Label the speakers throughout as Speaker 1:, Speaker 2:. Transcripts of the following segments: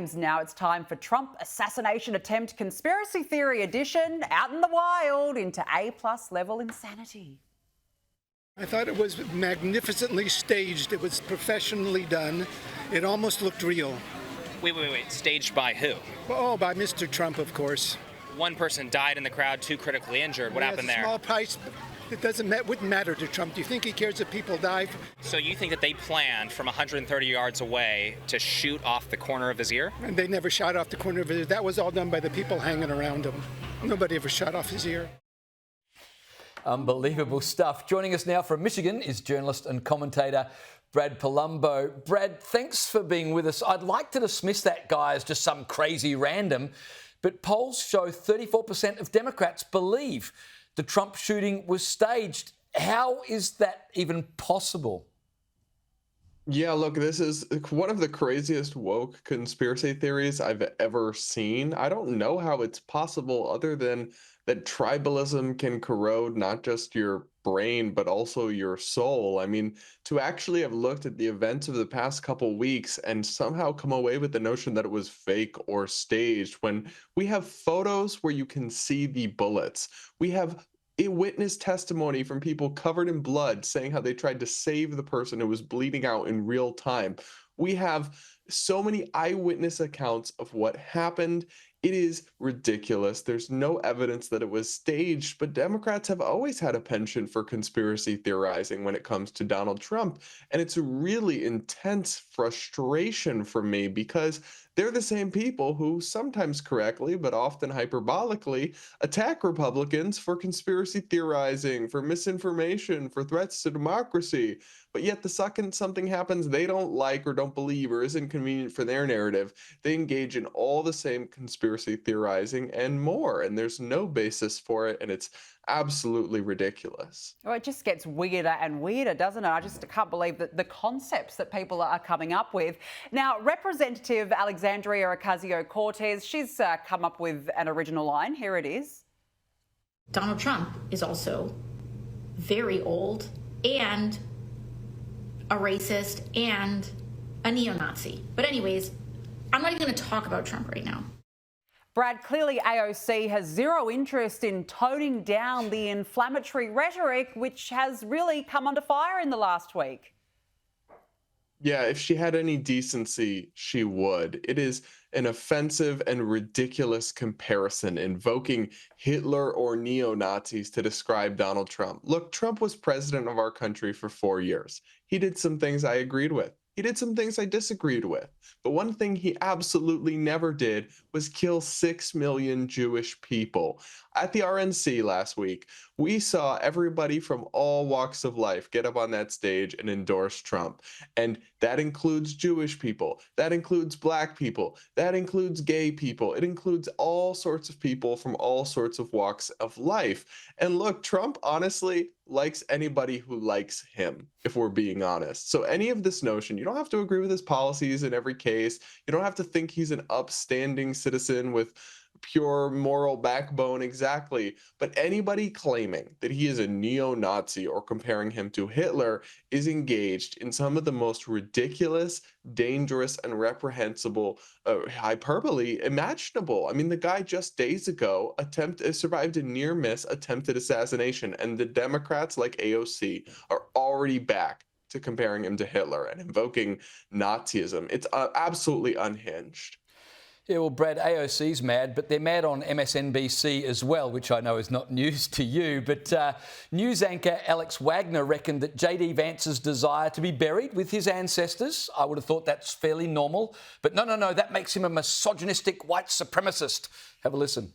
Speaker 1: Now it's time for Trump assassination attempt conspiracy theory edition, out in the wild into A+ level insanity.
Speaker 2: I thought it was magnificently staged. It was professionally done. It almost looked real.
Speaker 3: Wait. Staged by who?
Speaker 2: Oh, by Mr. Trump, of course.
Speaker 3: One person died in the crowd, two critically injured. What happened there?
Speaker 2: Small price. It wouldn't matter to Trump. Do you think he cares if people die?
Speaker 3: So you think that they planned from 130 yards away to shoot off the corner of his ear?
Speaker 2: And they never shot off the corner of his ear. That was all done by the people hanging around him. Nobody ever shot off his ear.
Speaker 4: Unbelievable stuff. Joining us now from Michigan is journalist and commentator Brad Polumbo. Brad, thanks for being with us. I'd like to dismiss that guy as just some crazy random, but polls show 34% of Democrats believe the Trump shooting was staged. How is that even possible?
Speaker 5: Yeah, look, this is one of the craziest woke conspiracy theories I've ever seen. I don't know how it's possible other than that tribalism can corrode not just your brain, but also your soul. I mean, to actually have looked at the events of the past couple weeks and somehow come away with the notion that it was fake or staged, when we have photos where you can see the bullets, we have a witness testimony from people covered in blood saying how they tried to save the person who was bleeding out in real time. We have so many eyewitness accounts of what happened. It is ridiculous. There's no evidence that it was staged, but Democrats have always had a penchant for conspiracy theorizing when it comes to Donald Trump. And it's a really intense frustration for me because they're the same people who sometimes correctly, but often hyperbolically, attack Republicans for conspiracy theorizing, for misinformation, for threats to democracy. But yet the second something happens they don't like or don't believe or isn't convenient for their narrative, they engage in all the same conspiracy theorizing and more. And there's no basis for it. And it's absolutely ridiculous.
Speaker 1: Well, it just gets weirder and weirder, doesn't it? I just can't believe that the concepts that people are coming up with. Now, Representative Alexandria Ocasio-Cortez, she's come up with an original line. Here it is.
Speaker 6: Donald Trump is also very old and a racist and a neo-Nazi. But anyways, I'm not even going to talk about Trump right now.
Speaker 1: Brad, clearly AOC has zero interest in toning down the inflammatory rhetoric, which has really come under fire in the last week.
Speaker 5: Yeah, if she had any decency, she would. It is an offensive and ridiculous comparison, invoking Hitler or neo-Nazis to describe Donald Trump. Look, Trump was president of our country for 4 years. He did some things I agreed with. He did some things I disagreed with. But one thing he absolutely never did was kill 6 million Jewish people. At the RNC last week, we saw everybody from all walks of life get up on that stage and endorse Trump. And that includes Jewish people. That includes Black people. That includes gay people. It includes all sorts of people from all sorts of walks of life. And look, Trump honestly likes anybody who likes him, if we're being honest. So any of this notion, you don't have to agree with his policies in every case. You don't have to think he's an upstanding citizen with pure moral backbone, exactly. But anybody claiming that he is a neo-Nazi or comparing him to Hitler is engaged in some of the most ridiculous, dangerous, and reprehensible hyperbole imaginable. I mean, the guy just days ago survived a near-miss attempted assassination, and the Democrats like AOC are already back to comparing him to Hitler and invoking Nazism. It's absolutely unhinged.
Speaker 4: Yeah, well, Brad, AOC's mad, but they're mad on MSNBC as well, which I know is not news to you. But news anchor Alex Wagner reckoned that J.D. Vance's desire to be buried with his ancestors, I would have thought that's fairly normal. But no, that makes him a misogynistic white supremacist. Have a listen.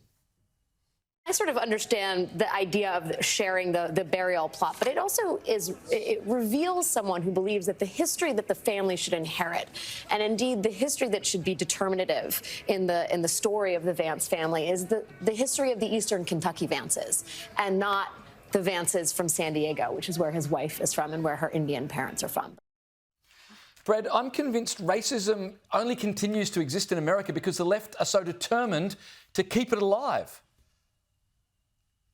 Speaker 7: I sort of understand the idea of sharing the burial plot, but it also it reveals someone who believes that the history that the family should inherit, and indeed the history that should be determinative in the story of the Vance family, is the history of the Eastern Kentucky Vances, and not the Vances from San Diego, which is where his wife is from and where her Indian parents are from.
Speaker 4: Brad, I'm convinced racism only continues to exist in America because the left are so determined to keep it alive.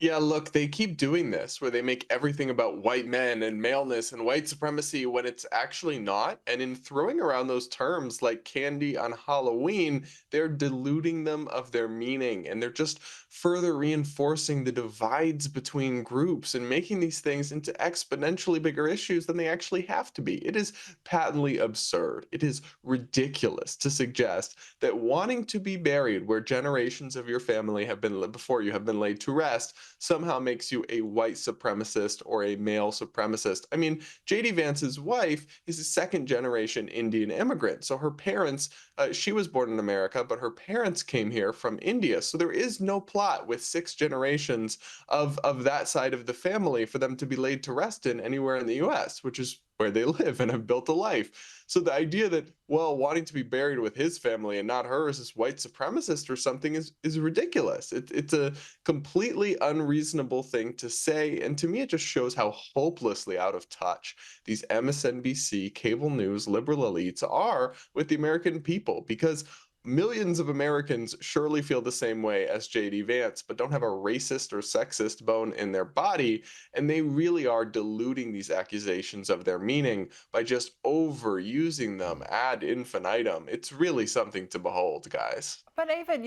Speaker 5: Yeah, look, they keep doing this where they make everything about white men and maleness and white supremacy when it's actually not. And in throwing around those terms like candy on Halloween, they're diluting them of their meaning, and they're just further reinforcing the divides between groups and making these things into exponentially bigger issues than they actually have to be. It is patently absurd. It is ridiculous to suggest that wanting to be buried where generations of your family have been before you have been laid to rest somehow makes you a white supremacist or a male supremacist. I mean, J.D. Vance's wife is a second generation Indian immigrant. So her parents, she was born in America, but her parents came here from India. So there is no plot with six generations of that side of the family for them to be laid to rest in anywhere in the US, which is where they live and have built a life. So the idea that, well, wanting to be buried with his family and not hers is white supremacist or something is ridiculous. It's a completely unreasonable thing to say. And to me, it just shows how hopelessly out of touch these MSNBC cable news liberal elites are with the American people, because millions of Americans surely feel the same way as J.D. Vance, but don't have a racist or sexist bone in their body. And they really are diluting these accusations of their meaning by just overusing them ad infinitum. It's really something to behold, guys.
Speaker 1: But even,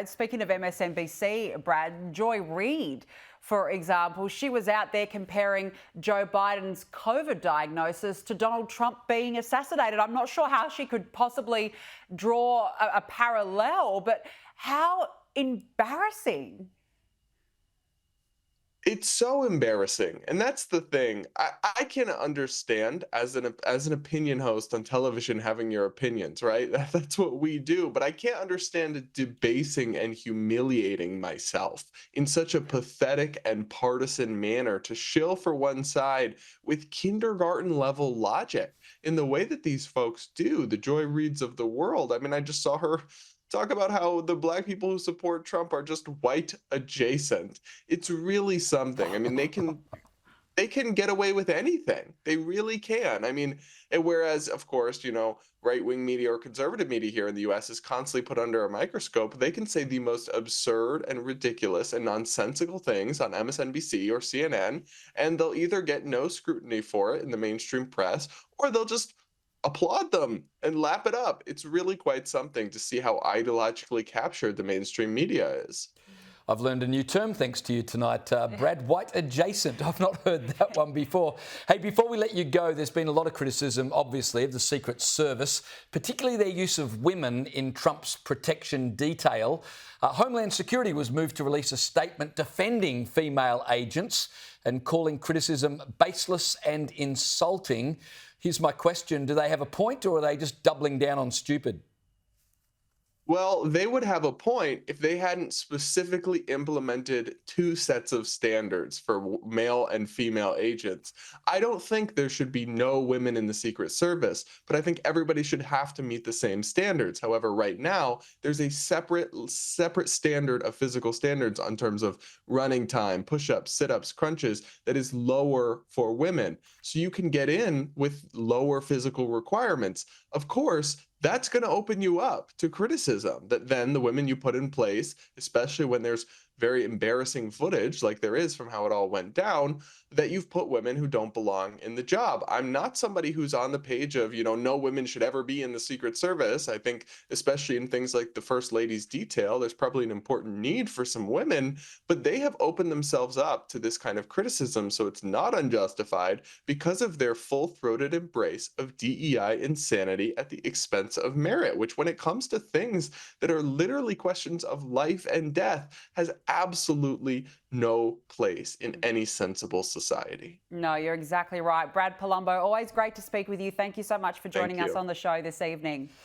Speaker 1: speaking of MSNBC, Brad, Joy Reid, for example, she was out there comparing Joe Biden's COVID diagnosis to Donald Trump being assassinated. I'm not sure how she could possibly draw a parallel, but how embarrassing.
Speaker 5: It's so embarrassing. And that's the thing. I can understand as an opinion host on television having your opinions, right? That's what we do. But I can't understand debasing and humiliating myself in such a pathetic and partisan manner to shill for one side with kindergarten level logic in the way that these folks do, the Joy Reids of the world. I mean, I just saw her talk about how the black people who support Trump are just white adjacent. It's really something. I mean, they can get away with anything. They really can. I mean, and whereas, of course, right-wing media or conservative media here in the US is constantly put under a microscope, they can say the most absurd and ridiculous and nonsensical things on MSNBC or CNN, and they'll either get no scrutiny for it in the mainstream press, or they'll just applaud them and lap it up. It's really quite something to see how ideologically captured the mainstream media is.
Speaker 4: I've learned a new term thanks to you tonight, Brad. White adjacent. I've not heard that one before. Hey, before we let you go, there's been a lot of criticism, obviously, of the Secret Service, particularly their use of women in Trump's protection detail. Homeland Security was moved to release a statement defending female agents and calling criticism baseless and insulting. Here's my question. Do they have a point, or are they just doubling down on stupid?
Speaker 5: Well, they would have a point if they hadn't specifically implemented two sets of standards for male and female agents. I don't think there should be no women in the Secret Service, but I think everybody should have to meet the same standards. However, right now, there's a separate standard of physical standards on terms of running time, push-ups, sit-ups, crunches that is lower for women. So you can get in with lower physical requirements. Of course, that's going to open you up to criticism that then the women you put in place, especially when there's very embarrassing footage like there is from how it all went down, that you've put women who don't belong in the job. I'm not somebody who's on the page of, no women should ever be in the Secret Service. I think, especially in things like the First Lady's detail, there's probably an important need for some women, but they have opened themselves up to this kind of criticism, so it's not unjustified because of their full-throated embrace of DEI insanity at the expense of merit, which when it comes to things that are literally questions of life and death has absolutely no place in any sensible society.
Speaker 1: No, you're exactly right. Brad Polumbo, always great to speak with you. Thank you so much for joining us on the show this evening.